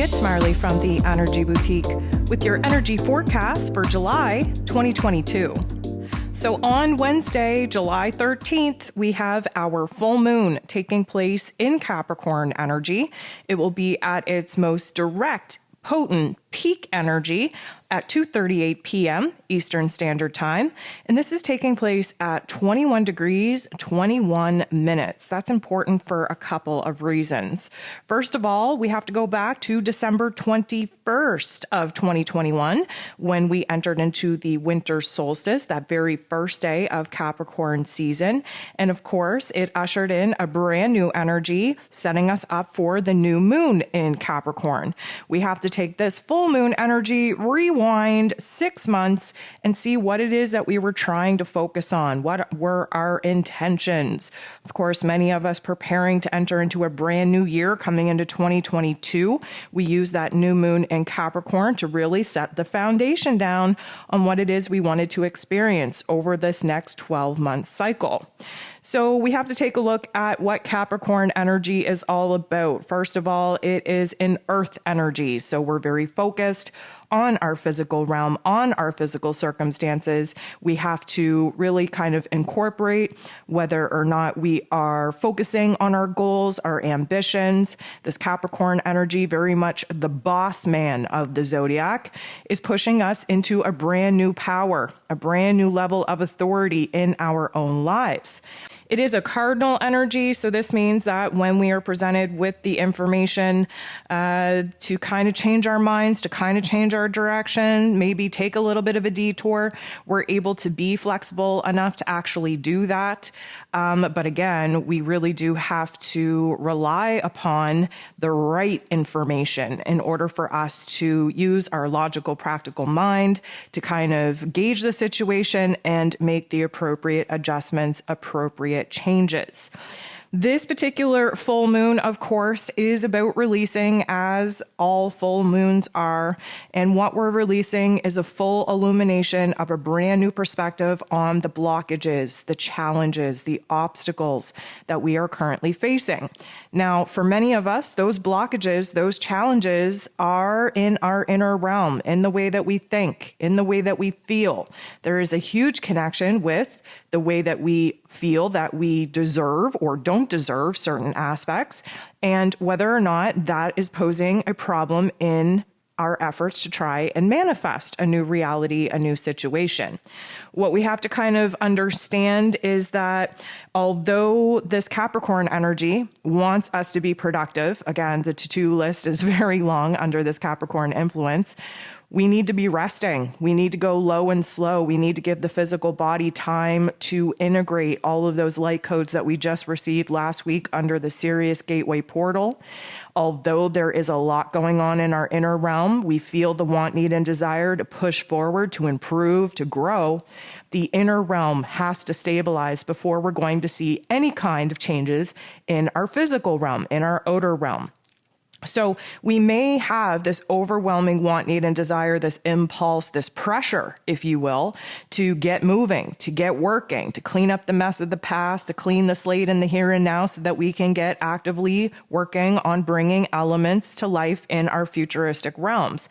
it's Marley from the Energy Boutique with your energy forecast for July 2022. So on Wednesday, July 13th, we have our full moon taking place in Capricorn energy. It will be at its most direct, potent peak energy at 2:38 p.m. Eastern Standard Time. And this is taking place at 21 degrees, 21 minutes. That's important for a couple of reasons. First of all, we have to go back to December 21st of 2021 when we entered into the winter solstice, that very first day of Capricorn season. And of course, it ushered in a brand new energy, setting us up for the new moon in Capricorn. We have to take this full moon energy, rewind 6 months, and see what it is that we were trying to focus on. What were our intentions? Of course, many of us preparing to enter into a brand new year coming into 2022. We use that new moon in Capricorn to really set the foundation down on what it is we wanted to experience over this next 12-month cycle. So we have to take a look at what Capricorn energy is all about. First of all, it is an earth energy. So we're very focused on our physical realm, on our physical circumstances. We have to really kind of incorporate whether or not we are focusing on our goals, our ambitions. This Capricorn energy, very much the boss man of the zodiac, is pushing us into a brand new power, a brand new level of authority in our own lives. It is a cardinal energy, so this means that when we are presented with the information to kind of change our minds, to kind of change our direction, maybe take a little bit of a detour, we're able to be flexible enough to actually do that. But again, we really do have to rely upon the right information in order for us to use our logical, practical mind to kind of gauge the situation and make the appropriate adjustments, appropriate changes. This particular full moon, of course, is about releasing, as all full moons are. And what we're releasing is a full illumination of a brand new perspective on the blockages, the challenges, the obstacles that we are currently facing. Now, for many of us, those blockages, those challenges are in our inner realm, in the way that we think, in the way that we feel. There is a huge connection with the way that we feel that we deserve or don't deserve certain aspects, and whether or not that is posing a problem in our efforts to try and manifest a new reality, a new situation. What we have to kind of understand is that although this Capricorn energy wants us to be productive, again, the to-do list is very long under this Capricorn influence, we need to be resting. We need to go low and slow. We need to give the physical body time to integrate all of those light codes that we just received last week under the Sirius Gateway portal. Although there is a lot going on in our inner realm, we feel the want, need, and desire to push forward, to improve, to grow. The inner realm has to stabilize before we're going to see any kind of changes in our physical realm, in our outer realm. So we may have this overwhelming want, need, and desire, this impulse, this pressure, if you will, to get moving, to get working, to clean up the mess of the past, to clean the slate in the here and now so that we can get actively working on bringing elements to life in our futuristic realms.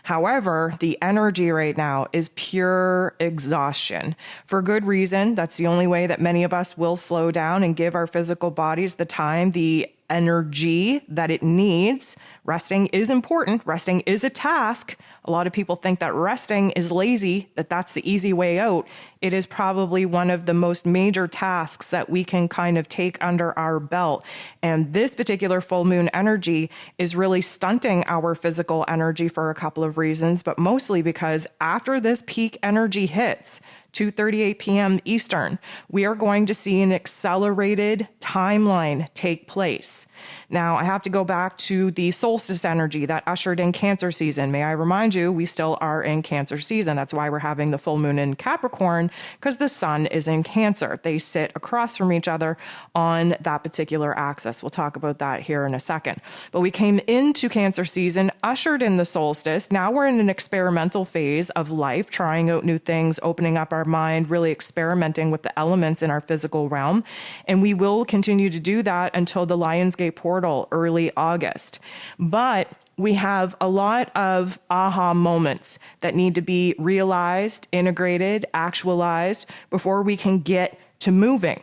However, the energy right now is pure exhaustion. For good reason. That's the only way that many of us will slow down and give our physical bodies the time, the energy that it needs. Resting is important. Resting is a task. A lot of people think that resting is lazy, that that's the easy way out. It is probably one of the most major tasks that we can kind of take under our belt. And this particular full moon energy is really stunting our physical energy for a couple of reasons, but mostly because after this peak energy hits, 2:38 p.m. Eastern, we are going to see an accelerated timeline take place. Now, I have to go back to the solstice energy that ushered in Cancer season. May I remind you, we still are in Cancer season. That's why we're having the full moon in Capricorn, because the sun is in Cancer. They sit across from each other on that particular axis. We'll talk about that here in a second. But we came into Cancer season, ushered in the solstice. Now we're in an experimental phase of life, trying out new things, opening up our mind, really experimenting with the elements in our physical realm. And we will continue to do that until the Lionsgate portal early August. But we have a lot of aha moments that need to be realized, integrated, actualized before we can get to moving.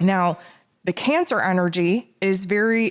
Now, the Cancer energy is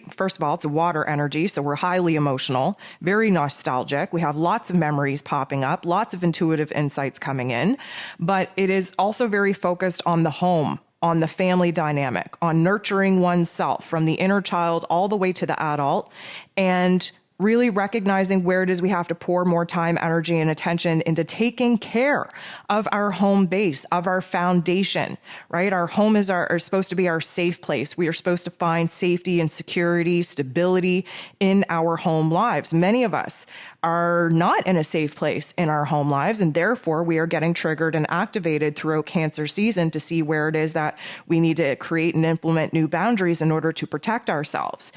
first of all, it's a water energy, so we're highly emotional, very nostalgic. We have lots of memories popping up, lots of intuitive insights coming in, but it is also very focused on the home, on the family dynamic, on nurturing oneself from the inner child all the way to the adult, and really recognizing where it is we have to pour more time, energy, and attention into taking care of our home base, of our foundation, right? Our home is supposed to be our safe place. We are supposed to find safety and security, stability in our home lives. Many of us are not in a safe place in our home lives, and therefore we are getting triggered and activated throughout Cancer season to see where it is that we need to create and implement new boundaries in order to protect ourselves.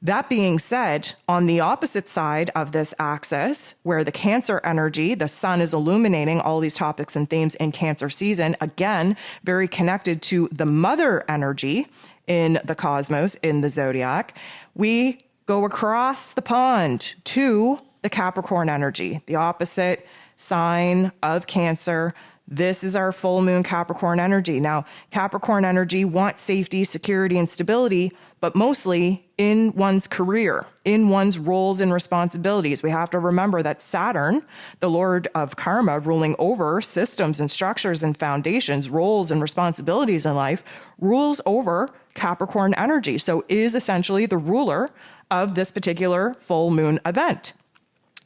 That being said, on the opposite side of this axis, where the Cancer energy, the sun is illuminating all these topics and themes in Cancer season, again, very connected to the mother energy in the cosmos, in the zodiac, we go across the pond to the Capricorn energy, the opposite sign of Cancer. This is our full moon Capricorn energy. Now, Capricorn energy wants safety, security, and stability, but mostly in one's career, in one's roles and responsibilities. We have to remember that Saturn, the Lord of Karma, ruling over systems and structures and foundations, roles and responsibilities in life, rules over Capricorn energy. So is essentially the ruler of this particular full moon event.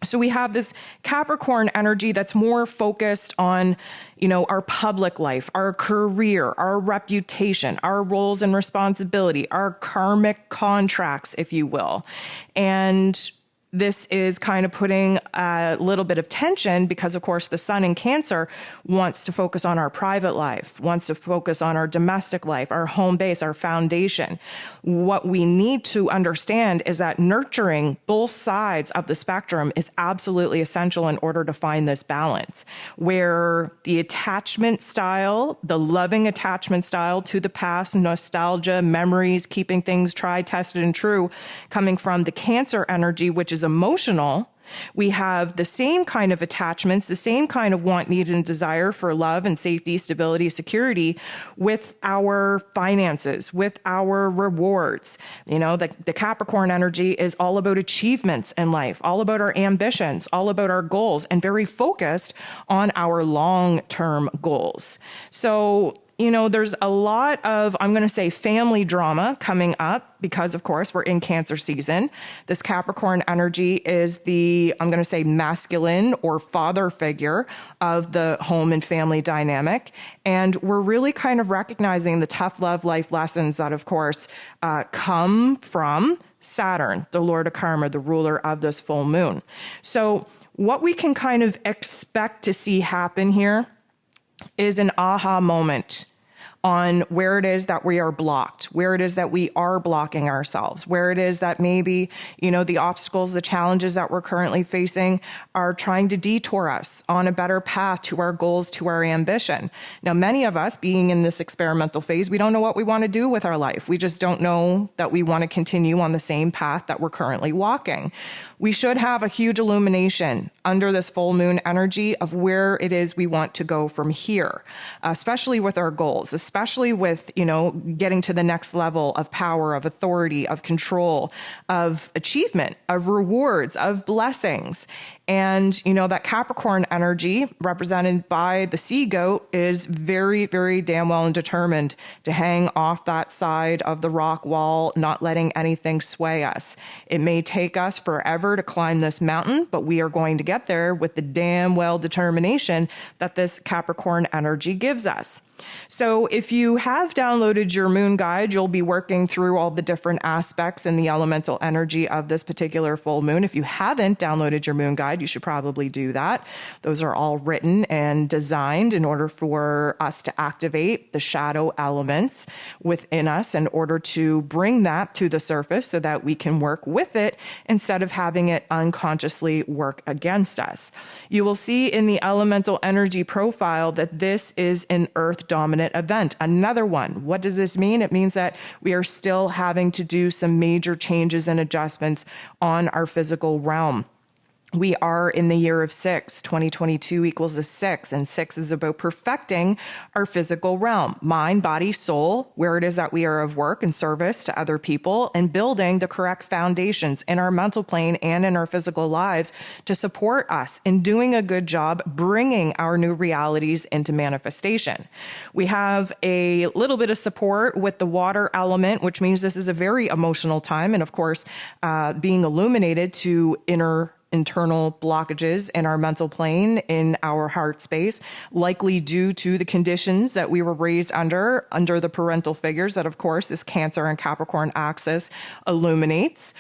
So we have this Capricorn energy that's more focused on, our public life, our career, our reputation, our roles and responsibility, our karmic contracts, if you will. And this is kind of putting a little bit of tension because, of course, the sun in Cancer wants to focus on our private life, wants to focus on our domestic life, our home base, our foundation. What we need to understand is that nurturing both sides of the spectrum is absolutely essential in order to find this balance, where the attachment style, the loving attachment style to the past, nostalgia, memories, keeping things tried, tested, and true, coming from the Cancer energy, which is emotional. We have the same kind of attachments, the same kind of want, need, and desire for love and safety, stability, security with our finances, with our rewards. The Capricorn energy is all about achievements in life, all about our ambitions, all about our goals, and very focused on our long-term goals. So, there's a lot of, I'm going to say, family drama coming up because, of course, we're in Cancer season. This Capricorn energy is I'm going to say, masculine or father figure of the home and family dynamic. And we're really kind of recognizing the tough love life lessons that, of course, come from Saturn, the Lord of Karma, the ruler of this full moon. So what we can kind of expect to see happen here is an aha moment on where it is that we are blocked, where it is that we are blocking ourselves, where it is that maybe, the obstacles, the challenges that we're currently facing are trying to detour us on a better path to our goals, to our ambition. Now, many of us being in this experimental phase, we don't know what we want to do with our life. We just don't know that we want to continue on the same path that we're currently walking. We should have a huge illumination under this full moon energy of where it is we want to go from here, especially with our goals, especially with, getting to the next level of power, of authority, of control, of achievement, of rewards, of blessings. And, that Capricorn energy represented by the sea goat is very, very damn well and determined to hang off that side of the rock wall, not letting anything sway us. It may take us forever to climb this mountain, but we are going to get there with the damn well determination that this Capricorn energy gives us. So if you have downloaded your moon guide, you'll be working through all the different aspects and the elemental energy of this particular full moon. If you haven't downloaded your moon guide, you should probably do that. Those are all written and designed in order for us to activate the shadow elements within us in order to bring that to the surface so that we can work with it instead of having it unconsciously work against us. You will see in the elemental energy profile that this is an earth dominant event. event, another one. What does this mean? It means that we are still having to do some major changes and adjustments on our physical realm. We are in the year of 6. 2022 equals a 6, and 6 is about perfecting our physical realm, mind, body, soul, where it is that we are of work and service to other people, and building the correct foundations in our mental plane and in our physical lives to support us in doing a good job bringing our new realities into manifestation. We have a little bit of support with the water element, which means this is a very emotional time, and of course, being illuminated to internal blockages in our mental plane, in our heart space, likely due to the conditions that we were raised under the parental figures that, of course, this Cancer and Capricorn axis illuminates.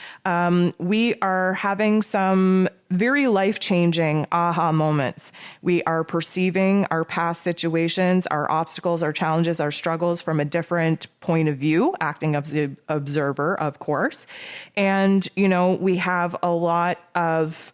We are having some very life-changing aha moments. We are perceiving our past situations, our obstacles, our challenges, our struggles from a different point of view, acting as the observer, of course. And, we have a lot of,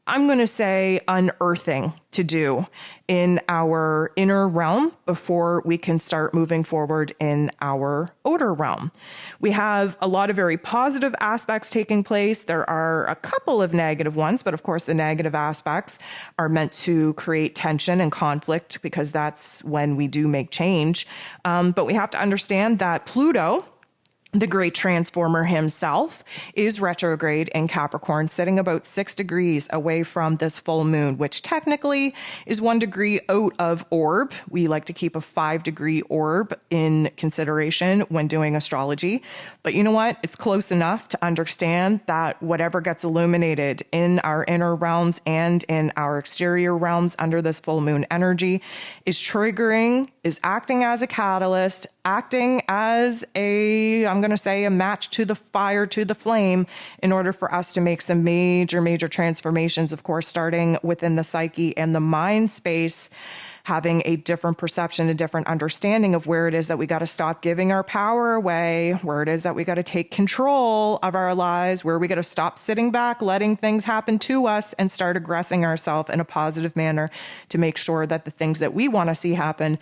I'm going to say, unearthing to do in our inner realm before we can start moving forward in our outer realm. We have a lot of very positive aspects taking place. There are a couple of negative ones, but of course the negative aspects are meant to create tension and conflict because that's when we do make change. But we have to understand that Pluto, the great transformer himself, is retrograde in Capricorn, sitting about 6 degrees away from this full moon, which technically is 1 degree out of orb. We like to keep a 5-degree orb in consideration when doing astrology. But you know what? It's close enough to understand that whatever gets illuminated in our inner realms and in our exterior realms under this full moon energy is triggering, is acting as a catalyst, acting as I'm going to say, a match to the fire, to the flame, in order for us to make some major transformations, of course, starting within the psyche and the mind space, having a different perception, a different understanding of where it is that we got to stop giving our power away, where it is that we got to take control of our lives, where we got to stop sitting back, letting things happen to us, and start aggressing ourselves in a positive manner to make sure that the things that we want to see happen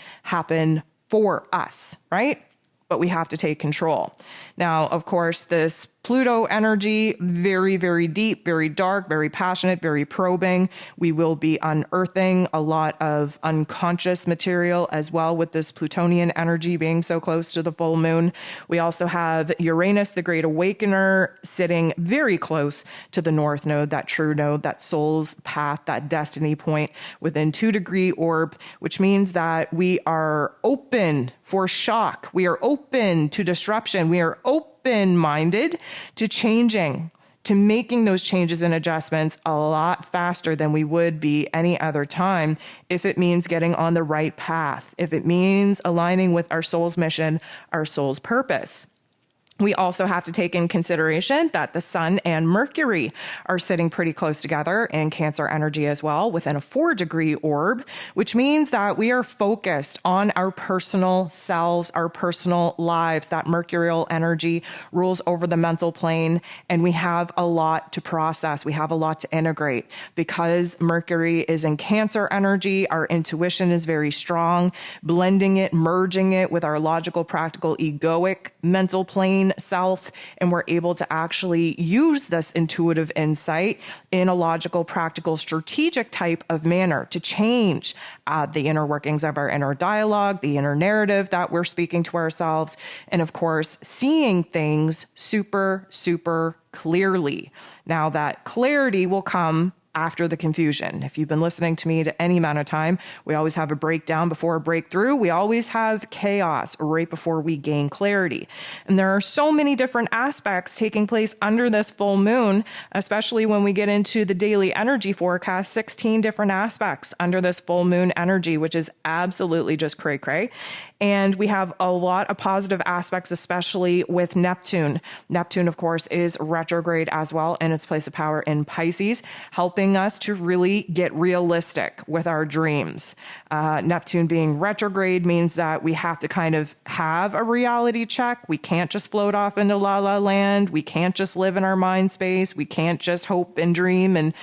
for us, right? But we have to take control. Now, of course, this Pluto energy, very, very deep, very dark, very passionate, very probing. We will be unearthing a lot of unconscious material as well with this Plutonian energy being so close to the full moon. We also have Uranus, the Great Awakener, sitting very close to the North Node, that true node, that soul's path, that destiny point within 2-degree orb, which means that we are open for shock. We are open to disruption. We are open-minded to changing, to making those changes and adjustments a lot faster than we would be any other time if it means getting on the right path, if it means aligning with our soul's mission, our soul's purpose. We also have to take in consideration that the Sun and Mercury are sitting pretty close together in Cancer energy as well, within a 4-degree orb, which means that we are focused on our personal selves, our personal lives. That mercurial energy rules over the mental plane, and we have a lot to process. We have a lot to integrate. Because Mercury is in Cancer energy, our intuition is very strong, blending it, merging it with our logical, practical, egoic mental plane self, and we're able to actually use this intuitive insight in a logical, practical, strategic type of manner to change the inner workings of our inner dialogue, the inner narrative that we're speaking to ourselves, and of course, seeing things super clearly. Now, that clarity will come after the confusion. If you've been listening to me to any amount of time, we always have a breakdown before a breakthrough. We always have chaos right before we gain clarity. And there are so many different aspects taking place under this full moon, especially when we get into the daily energy forecast, 16 different aspects under this full moon energy, which is absolutely just cray-cray. And we have a lot of positive aspects, especially with Neptune. Neptune, of course, is retrograde as well in its place of power in Pisces, helping helping us to really get realistic with our dreams. Neptune being retrograde means that we have to kind of have a reality check. We can't just float off into la la land. We can't just live in our mind space. We can't just hope and dream and,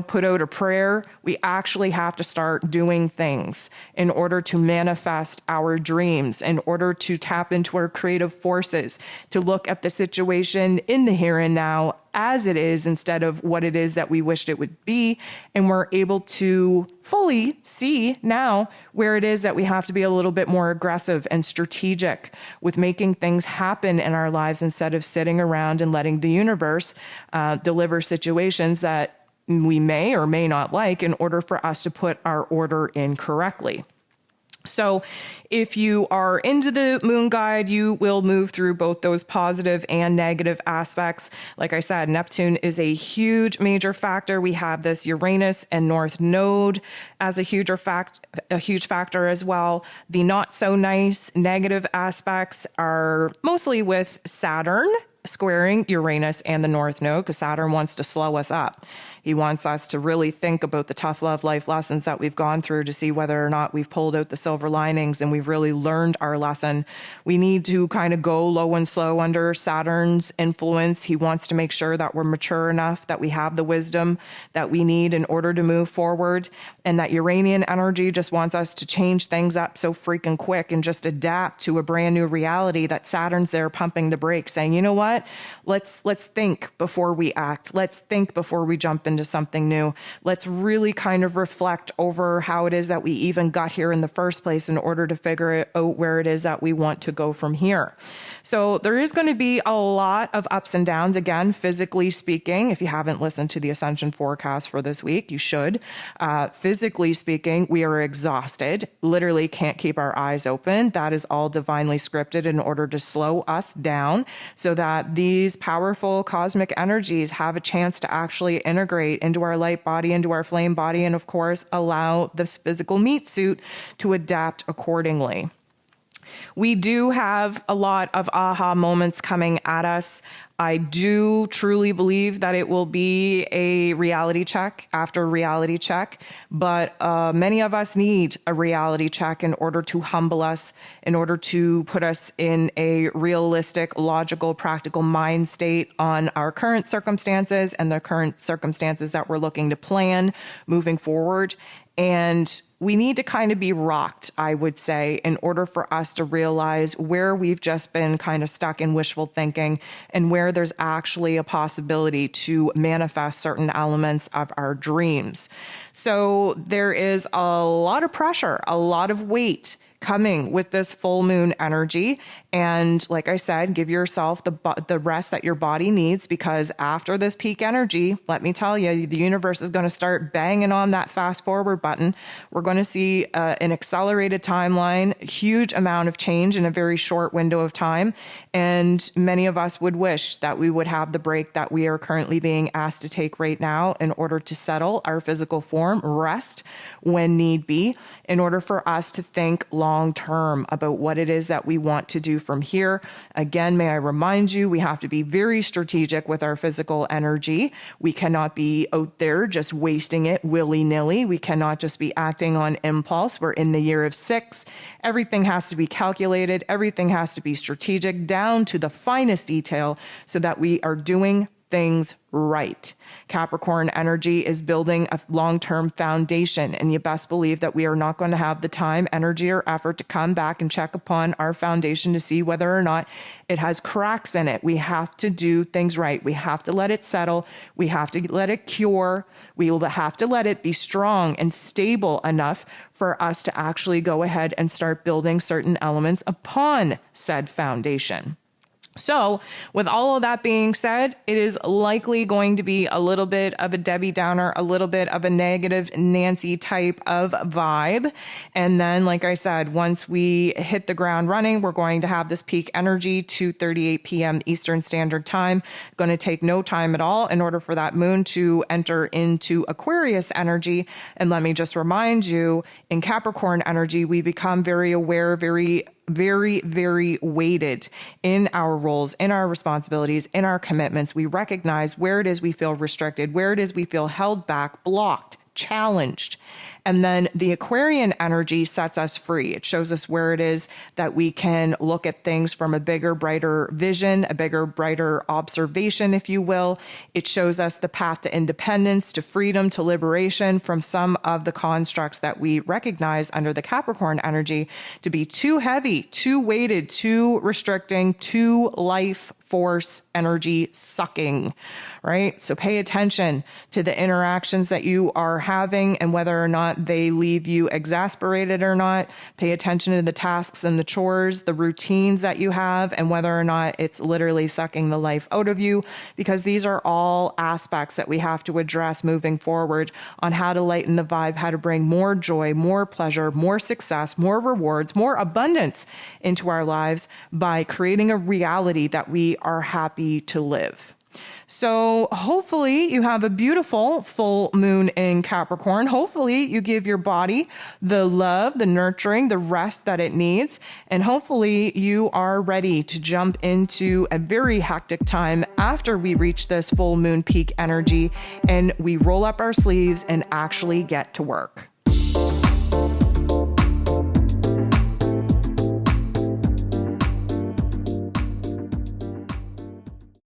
put out a prayer. We actually have to start doing things in order to manifest our dreams, in order to tap into our creative forces, to look at the situation in the here and now as it is instead of what it is that we wished it would be. And we're able to fully see now where it is that we have to be a little bit more aggressive and strategic with making things happen in our lives instead of sitting around and letting the universe deliver situations that we may or may not like in order for us to put our order in correctly. So if you are into the moon guide, you will move through both those positive and negative aspects. Like I said, Neptune is a huge major factor. We have this Uranus and North Node as a huge factor as well. The not so nice negative aspects are mostly with Saturn squaring Uranus and the North Node, because Saturn wants to slow us up. He wants us to really think about the tough love life lessons that we've gone through to see whether or not we've pulled out the silver linings and we've really learned our lesson. We need to kind of go low and slow under Saturn's influence. He wants to make sure that we're mature enough, that we have the wisdom that we need in order to move forward. And that Uranian energy just wants us to change things up so freaking quick and just adapt to a brand new reality, that Saturn's there pumping the brakes saying, you know what, let's think before we act. Let's think before we jump into something new. Let's really kind of reflect over how it is that we even got here in the first place in order to figure out where it is that we want to go from here. So there is going to be a lot of ups and downs. Again, physically speaking, if you haven't listened to the Ascension forecast for this week, you should. Physically speaking, we are exhausted, literally can't keep our eyes open. That is all divinely scripted in order to slow us down so that these powerful cosmic energies have a chance to actually integrate into our light body, into our flame body, and of course, allow this physical meat suit to adapt accordingly. We do have a lot of aha moments coming at us. I do truly believe that it will be a reality check after reality check, but many of us need a reality check in order to humble us, in order to put us in a realistic, logical, practical mind state on our current circumstances and the current circumstances that we're looking to plan moving forward. And we need to kind of be rocked, I would say, in order for us to realize where we've just been kind of stuck in wishful thinking and where there's actually a possibility to manifest certain elements of our dreams. So there is a lot of pressure, a lot of weight coming with this full moon energy. And like I said, give yourself the rest that your body needs, because after this peak energy, let me tell you, the universe is going to start banging on that fast forward button. We're going to see an accelerated timeline, huge amount of change in a very short window of time. And many of us would wish that we would have the break that we are currently being asked to take right now in order to settle our physical form, rest when need be, in order for us to think long term about what it is that we want to do from here. Again, may I remind you, we have to be very strategic with our physical energy. We cannot be out there just wasting it willy-nilly. We cannot just be acting on impulse. We're in the year of 6. Everything has to be calculated. Everything has to be strategic down to the finest detail so that we are doing things right. Capricorn energy is building a long-term foundation, and you best believe that we are not going to have the time, energy, or effort to come back and check upon our foundation to see whether or not it has cracks in it. We have to do things right. We have to let it settle. We have to let it cure. We will have to let it be strong and stable enough for us to actually go ahead and start building certain elements upon said foundation. So with all of that being said, it is likely going to be a little bit of a Debbie Downer, a little bit of a negative Nancy type of vibe. And then, like I said, once we hit the ground running, we're going to have this peak energy, 2:38 p.m. Eastern Standard Time. Going to take no time at all in order for that moon to enter into Aquarius energy. And let me just remind you, in Capricorn energy, we become very aware, very very, very weighted in our roles, in our responsibilities, in our commitments. We recognize where it is we feel restricted, where it is we feel held back, blocked, challenged. And then the Aquarian energy sets us free. It shows us where it is that we can look at things from a bigger, brighter vision, a bigger, brighter observation, if you will. It shows us the path to independence, to freedom, to liberation from some of the constructs that we recognize under the Capricorn energy to be too heavy, too weighted, too restricting, too life force energy sucking, right? So pay attention to the interactions that you are having and whether or not they leave you exasperated or not. Pay attention to the tasks and the chores, the routines that you have, and whether or not it's literally sucking the life out of you, because these are all aspects that we have to address moving forward on how to lighten the vibe, how to bring more joy, more pleasure, more success, more rewards, more abundance into our lives by creating a reality that we are happy to live. So hopefully you have a beautiful full moon in Capricorn. Hopefully you give your body the love, the nurturing, the rest that it needs. And hopefully you are ready to jump into a very hectic time after we reach this full moon peak energy and we roll up our sleeves and actually get to work.